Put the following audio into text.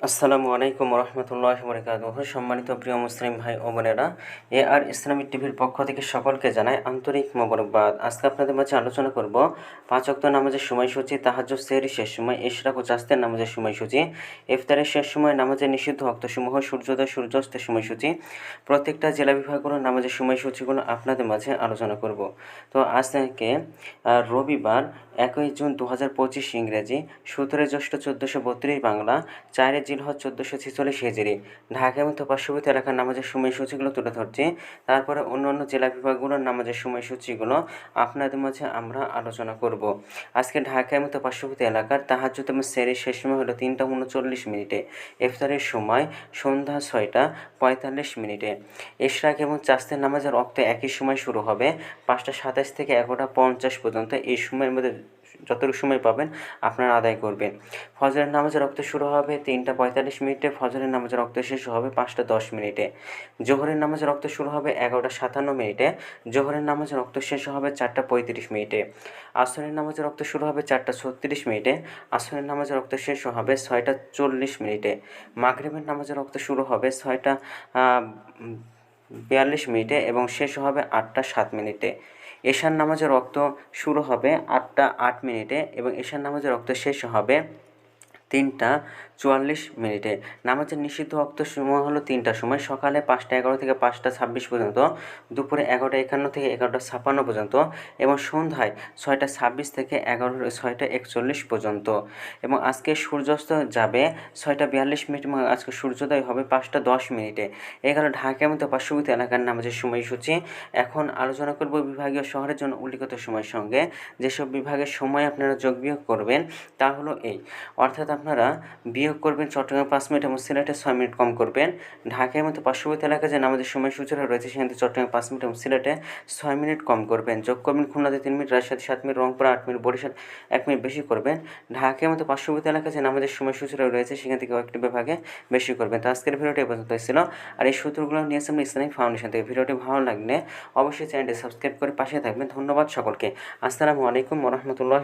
আসসালামু আলাইকুম রহমতুল্লাহি বরকাতুহ। সম্মানিত প্রিয় মুসলিম ভাই ও বোনেরা, আর ইসলামিক টিভির পক্ষ থেকে সকলকে জানাই আন্তরিক মোবারকবাদ। আজকে আপনাদের মাঝে আলোচনা করব 5 ওয়াক্ত নামাজের সময়সূচি, তাহাজ্জুদ, সেহরি শেষ সময়, ইশরাক ও চাস্তের নামাজের সময়সূচি, ইফতারের শেষ সময়, নামাজের নিষিদ্ধ ওয়াক্তসমূহ, সূর্যোদয় সূর্যাস্তের সময়সূচি, প্রত্যেকটা জেলা বিভাগগুলোর নামাজের সময়সূচিগুলো আপনাদের মাঝে আলোচনা করব। তো আজ থেকে রবিবার 1 জুন 2025 ইংরেজি, 17 জ্যৈষ্ঠ 1432 বাংলা, 4 জিলহজ 1446 হিজরি, ঢাকা এবং পার্শ্ববর্তী এলাকার নামাজের সময়সূচিগুলো তুলে ধরছি। তারপরে অন্যান্য জেলা বিভাগগুলোর নামাজের সময়সূচিগুলো আপনাদের মাঝে আমরা আলোচনা করব। আজকে ঢাকা এবং পার্শ্ববর্তী এলাকার তাহাজ্জুদ এবং সেহরির শেষ সময় হলো 3টা 39 মিনিটে, ইফতারের সময় সন্ধ্যা 6টা 45 মিনিটে। ইশরাক এবং চাস্তের নামাজের ওয়াক্ত একই সময় শুরু হবে, 5টা 27 থেকে 11টা 50 পর্যন্ত। এই সময়ের মধ্যে যতটুকু সময় পাবেন আপনারা আদায় করবেন। ফজরের নামাজের ওয়াক্ত শুরু হবে 3টা 45 মিনিটে, ফজরের নামাজের ওয়াক্ত শেষ হবে 5টা 10 মিনিটে। জোহরের নামাজের ওয়াক্ত শুরু হবে 11টা 57 মিনিটে, জোহরের নামাজের ওয়াক্ত শেষ হবে 4টা 35 মিনিটে। আসরের নামাজের ওয়াক্ত শুরু হবে 4টা 36 মিনিটে, আসরের নামাজের ওয়াক্ত শেষ হবে 6টা 40 মিনিটে। মাগরিবের নামাজের ওয়াক্ত শুরু হবে 6টা 42 মিনিটে এবং শেষ হবে 8টা 7 মিনিটে। এশার নামাজের ওয়াক্ত শুরু হবে 8টা 8 মিনিটে এবং এশার নামাজের ওয়াক্ত শেষ হবে 3টা 44 মিনিটে। নামাজের নিষিদ্ধ ওয়াক্ত সময় হলো 3টা সময়: সকালে 5টা 11 থেকে 5টা 26 পর্যন্ত, দুপুরে 11টা 51 থেকে 11টা 56 পর্যন্ত এবং সন্ধ্যায় 6টা 26 থেকে 6টা 41 পর্যন্ত। এবং আজকে সূর্যাস্ত যাবে 6টা 42 মিনিট এবং আজকে সূর্যোদয় হবে 5টা 10 মিনিটে। এই গেল ঢাকা এবং পার্শ্ববর্তী এলাকার নামাজের সময়সূচি। এখন আলোচনা করব বিভাগীয় শহরের জন্য উল্লিখিত সময়ের সঙ্গে। যেসব বিভাগের সময় আপনারা যোগ বিয়োগ করবেন তা হলো এই, অর্থাৎ আপনারা বিয়োগ করবেন চট্টগ্রাম 5 মিনিট এবং সিলেটে 6 মিনিট কম করবেন। ঢাকার মতো পার্শ্ববর্তী এলাকায় যে নামাজের সময়সূচিরা রয়েছে সেখানে চট্টগ্রাম 5 মিনিট এবং সিলেটে 6 মিনিট কম করবেন। যোগ করবেন খুলনাতে 3 মিনিট, রাজশাহীতে 7 মিনিট, রংপুরে 8 মিনিট, বরিশাল 1 মিনিট বেশি করবেন। ঢাকার মতো পার্শ্ববর্তী এলাকায় যে নামাজের সময়সূচিরা রয়েছে সেখান থেকে কয়েকটি বিভাগে বেশি করবেন। তো আজকের ভিডিওটি এ পর্যন্ত ছিল। আর এই সূত্রগুলো নিয়েছে আমরা ইসলামিক ফাউন্ডেশন থেকে। ভিডিওটি ভালো লাগলে অবশ্যই চ্যানেলটি সাবস্ক্রাইব করে পাশে থাকবেন। ধন্যবাদ সকলকে। আসসালামু আলাইকুম রহমতুল্লাহ।